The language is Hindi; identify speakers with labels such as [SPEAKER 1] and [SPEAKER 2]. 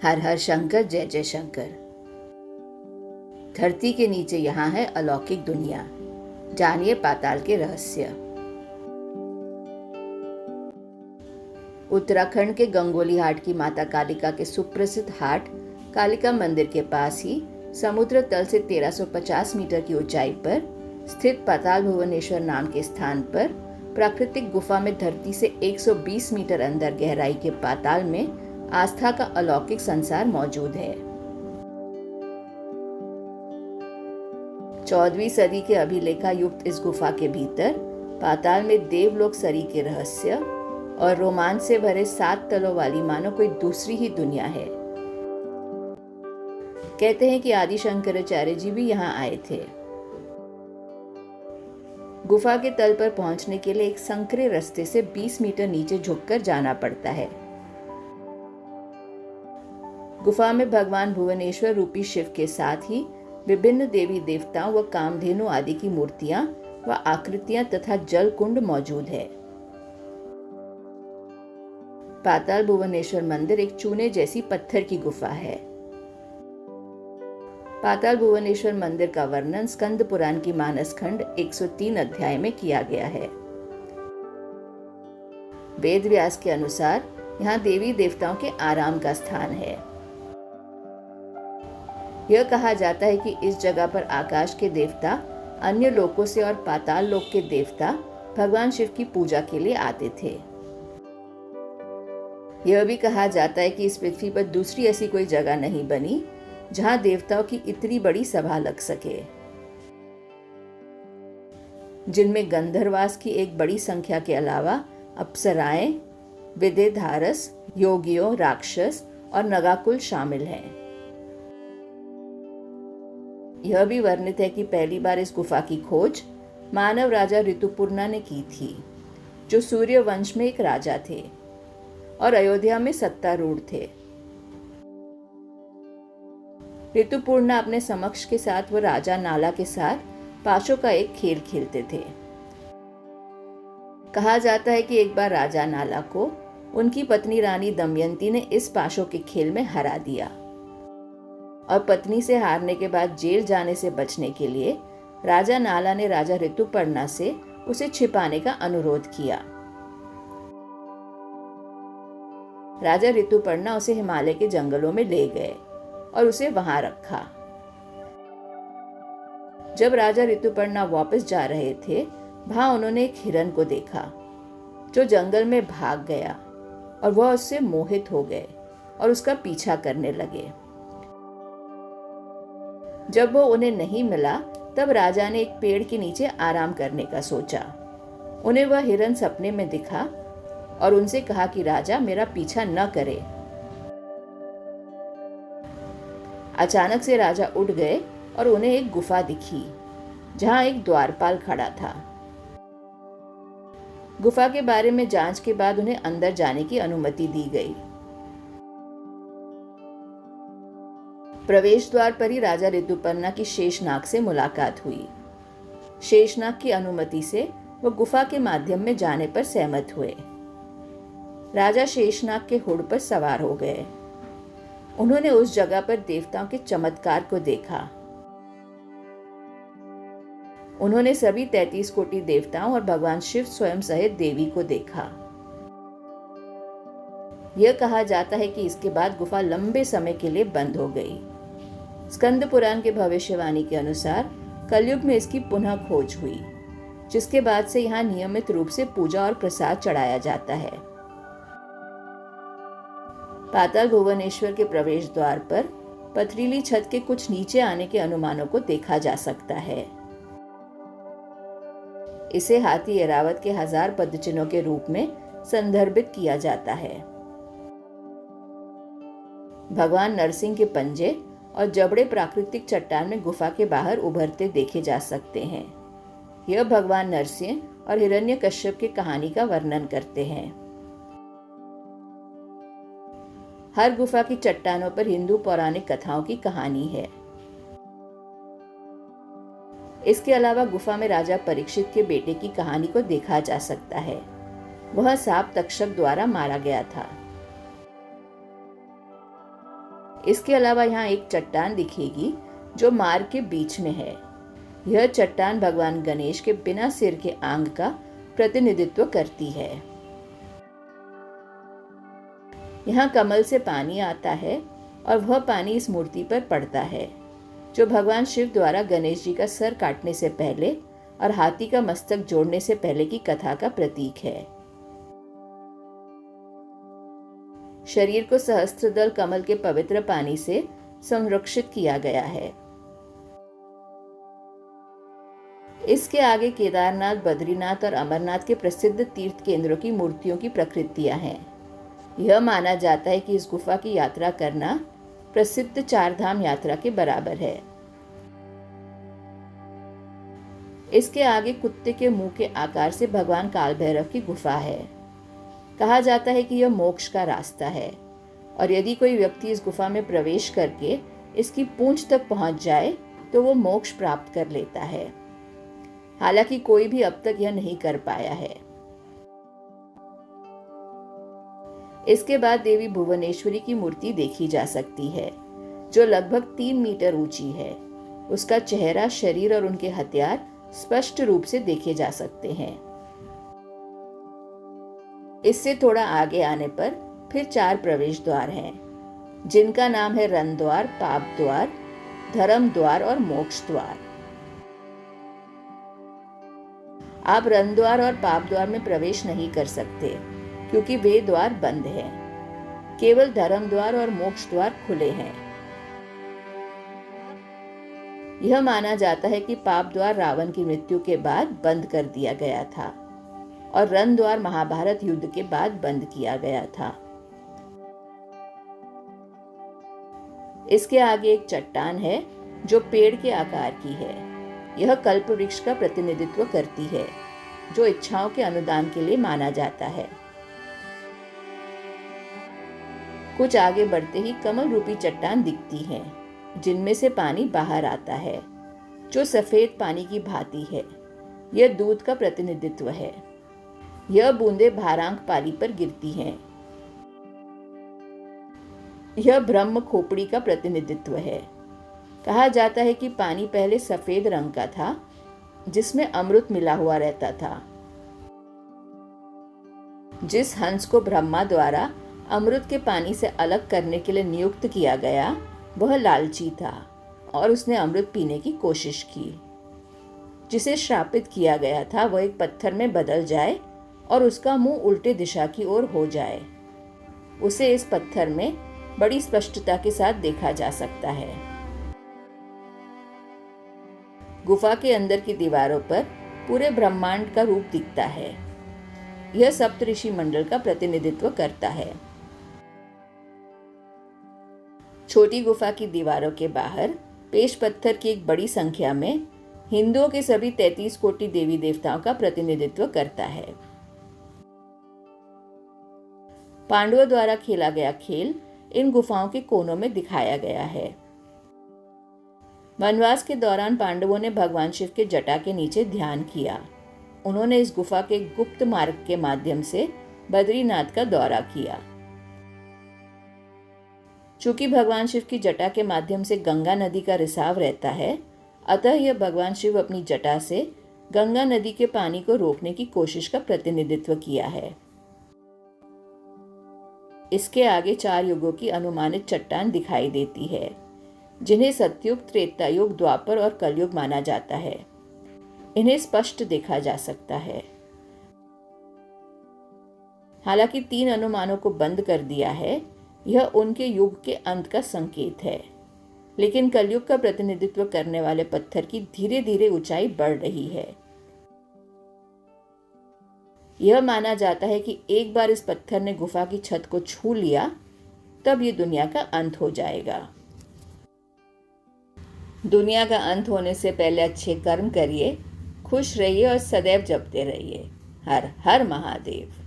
[SPEAKER 1] हर हर शंकर, जय जय शंकर। धरती के नीचे यहाँ है अलौकिक दुनिया। जानिए पाताल के रहस्य। उत्तराखंड के गंगोली हाट की माता कालिका के सुप्रसिद्ध हाट कालिका मंदिर के पास ही समुद्र तल से 1350 मीटर की ऊंचाई पर स्थित पाताल भुवनेश्वर नाम के स्थान पर प्राकृतिक गुफा में धरती से 120 मीटर अंदर गहराई के पाताल में आस्था का अलौकिक संसार मौजूद है। 14वीं सदी के अभिलेखा युक्त इस गुफा के भीतर पाताल में देवलोक सरी के रहस्य और रोमांच से भरे 7 तलों वाली मानो कोई दूसरी ही दुनिया है। कहते हैं कि आदि शंकराचार्य जी भी यहाँ आए थे। गुफा के तल पर पहुंचने के लिए एक संकरे रास्ते से 20 मीटर नीचे झुककर जाना पड़ता है। गुफा में भगवान भुवनेश्वर रूपी शिव के साथ ही विभिन्न देवी देवताओं व कामधेनु आदि की मूर्तियां व आकृतियां तथा जल कुंड मौजूद है। पाताल भुवनेश्वर मंदिर एक चूने जैसी पत्थर की गुफा है। पाताल भुवनेश्वर मंदिर का वर्णन स्कंद पुराण की मानस खंड 103 अध्याय में किया गया है। वेद व्यास के अनुसार यहाँ देवी देवताओं के आराम का स्थान है। यह कहा जाता है कि इस जगह पर आकाश के देवता, अन्य लोकों से और पाताल लोक के देवता भगवान शिव की पूजा के लिए आते थे। यह भी कहा जाता है कि इस पृथ्वी पर दूसरी ऐसी कोई जगह नहीं बनी जहां देवताओं की इतनी बड़ी सभा लग सके, जिनमें गंधर्वास की एक बड़ी संख्या के अलावा अप्सराएं, विदेधारस, योगियों, राक्षस और नगाकुल शामिल हैं। यह भी वर्णित है कि पहली बार इस गुफा की खोज मानव राजा ऋतुपर्णा ने की थी, जो सूर्य वंश में एक राजा थे और अयोध्या में सत्तारूढ़ थे। ऋतुपर्णा अपने समक्ष के साथ व राजा नाला के साथ पाशों का एक खेल खेलते थे। कहा जाता है कि एक बार राजा नाला को उनकी पत्नी रानी दमयंती ने इस पाशों के खेल में हरा दिया और पत्नी से हारने के बाद जेल जाने से बचने के लिए राजा नाला ने राजा ऋतुपर्णा से उसे छिपाने का अनुरोध किया। राजा ऋतुपर्णा उसे हिमालय के जंगलों में ले गए और उसे वहां रखा। जब राजा ऋतुपर्णा वापस जा रहे थे, वहां उन्होंने एक हिरन को देखा जो जंगल में भाग गया और वह उससे मोहित हो गए और उसका पीछा करने लगे। जब वो उन्हें नहीं मिला, तब राजा ने एक पेड़ के नीचे आराम करने का सोचा। उन्हें वह हिरन सपने में दिखा और उनसे कहा कि राजा मेरा पीछा न करे। अचानक से राजा उठ गए और उन्हें एक गुफा दिखी जहां एक द्वारपाल खड़ा था। गुफा के बारे में जांच के बाद उन्हें अंदर जाने की अनुमति दी गई। प्रवेश द्वार पर ही राजा ऋतुपर्णा की शेषनाग से मुलाकात हुई। शेषनाग की अनुमति से वो गुफा के माध्यम में जाने पर सहमत हुए। राजा शेषनाग के हुड पर सवार हो गए। उन्होंने उस जगह पर देवताओं के चमत्कार को देखा। उन्होंने सभी 33 कोटि देवताओं और भगवान शिव स्वयं सहित देवी को देखा। यह कहा जाता है कि इसके बाद गुफा लंबे समय के लिए बंद हो गई। स्कंद पुराण के भविष्यवाणी के अनुसार कलयुग में इसकी पुनः खोज हुई, जिसके बाद से यहाँ नियमित रूप से पूजा और प्रसाद चढ़ाया जाता है। पाताल भुवनेश्वर के प्रवेश द्वार पर पथरीली छत के कुछ नीचे आने के अनुमानों को देखा जा सकता है। इसे हाथी ऐरावत के 1000 पदचिन्हों के रूप में संदर्भित किया जाता है। भगवान नरसिंह के पंजे और जबड़े प्राकृतिक चट्टान में गुफा के बाहर उभरते देखे जा सकते हैं। यह भगवान नरसिंह और हिरण्यकश्यप की कहानी का वर्णन करते हैं। हर गुफा की चट्टानों पर हिंदू पौराणिक कथाओं की कहानी है। इसके अलावा गुफा में राजा परीक्षित के बेटे की कहानी को देखा जा सकता है। वह सांप तक्षक द्वारा मारा गया था। इसके अलावा यहाँ एक चट्टान दिखेगी जो मार्ग के बीच में है। यह चट्टान भगवान गणेश के बिना सिर के आंग का प्रतिनिधित्व करती है। यहाँ कमल से पानी आता है और वह पानी इस मूर्ति पर पड़ता है, जो भगवान शिव द्वारा गणेश जी का सर काटने से पहले और हाथी का मस्तक जोड़ने से पहले की कथा का प्रतीक है। शरीर को सहस्त्रदल कमल के पवित्र पानी से संरक्षित किया गया है। इसके आगे केदारनाथ, बद्रीनाथ और अमरनाथ के प्रसिद्ध तीर्थ केंद्रों की मूर्तियों की प्रकृतियां हैं। यह माना जाता है कि इस गुफा की यात्रा करना प्रसिद्ध चारधाम यात्रा के बराबर है। इसके आगे कुत्ते के मुंह के आकार से भगवान काल भैरव की गुफा है। कहा जाता है कि यह मोक्ष का रास्ता है और यदि कोई व्यक्ति इस गुफा में प्रवेश करके इसकी पूंछ तक पहुंच जाए तो वो मोक्ष प्राप्त कर लेता है। हालांकि कोई भी अब तक यह नहीं कर पाया है। इसके बाद देवी भुवनेश्वरी की मूर्ति देखी जा सकती है, जो लगभग 3 मीटर ऊंची है। उसका चेहरा, शरीर और उनके हथियार स्पष्ट रूप से देखे जा सकते हैं। इससे थोड़ा आगे आने पर फिर 4 प्रवेश द्वार हैं, जिनका नाम है रन द्वार, पाप द्वार, धर्म द्वार और मोक्ष द्वार। आप रन द्वार और पाप द्वार में प्रवेश नहीं कर सकते क्योंकि वे द्वार बंद हैं। केवल धर्म द्वार और मोक्ष द्वार खुले हैं। यह माना जाता है कि पाप द्वार रावण की मृत्यु के बाद बंद कर दिया गया था और रन द्वार महाभारत युद्ध के बाद बंद किया गया था। इसके आगे एक चट्टान है जो पेड़ के आकार की है। यह कल्प वृक्ष का प्रतिनिधित्व करती है, जो इच्छाओं के अनुदान के लिए माना जाता है। कुछ आगे बढ़ते ही कमल रूपी चट्टान दिखती हैं, जिनमें से पानी बाहर आता है, जो सफेद पानी की भांति है। यह दूध का प्रतिनिधित्व है। यह बूंदें भारांक पाली पर गिरती हैं। यह ब्रह्म खोपड़ी का प्रतिनिधित्व है। कहा जाता है कि पानी पहले सफेद रंग का था, जिसमें अमृत मिला हुआ रहता था। जिस हंस को ब्रह्मा द्वारा अमृत के पानी से अलग करने के लिए नियुक्त किया गया, वह लालची था और उसने अमृत पीने की कोशिश की। जिसे श्रापित किया गया था वह एक पत्थर में बदल जाए और उसका मुंह उल्टे दिशा की ओर हो जाए। उसे इस पत्थर में बड़ी स्पष्टता के साथ देखा जा सकता है। गुफा के अंदर की दीवारों पर पूरे ब्रह्मांड का रूप दिखता है। यह सप्तऋषि मंडल का प्रतिनिधित्व करता है। छोटी गुफा की दीवारों के बाहर पेश पत्थर की एक बड़ी संख्या में हिंदुओं के सभी 33 कोटि देवी देवताओं का प्रतिनिधित्व करता है। पांडवों द्वारा खेला गया खेल इन गुफाओं के कोनों में दिखाया गया है। वनवास के दौरान पांडवों ने भगवान शिव के जटा के नीचे ध्यान किया। उन्होंने इस गुफा के गुप्त मार्ग के माध्यम से बद्रीनाथ का दौरा किया। चूंकि भगवान शिव की जटा के माध्यम से गंगा नदी का रिसाव रहता है, अतः यह भगवान शिव अपनी जटा से गंगा नदी के पानी को रोकने की कोशिश का प्रतिनिधित्व किया है। इसके आगे 4 युगों की अनुमानित चट्टान दिखाई देती है, जिन्हें सतयुग, त्रेता युग, द्वापर और कलयुग माना जाता है। इन्हें स्पष्ट देखा जा सकता है। हालांकि 3 अनुमानों को बंद कर दिया है, यह उनके युग के अंत का संकेत है। लेकिन कलयुग का प्रतिनिधित्व करने वाले पत्थर की धीरे धीरे ऊंचाई बढ़ रही है। यह माना जाता है कि एक बार इस पत्थर ने गुफा की छत को छू लिया, तब ये दुनिया का अंत हो जाएगा। दुनिया का अंत होने से पहले अच्छे कर्म करिए, खुश रहिए और सदैव जपते रहिए। हर हर महादेव।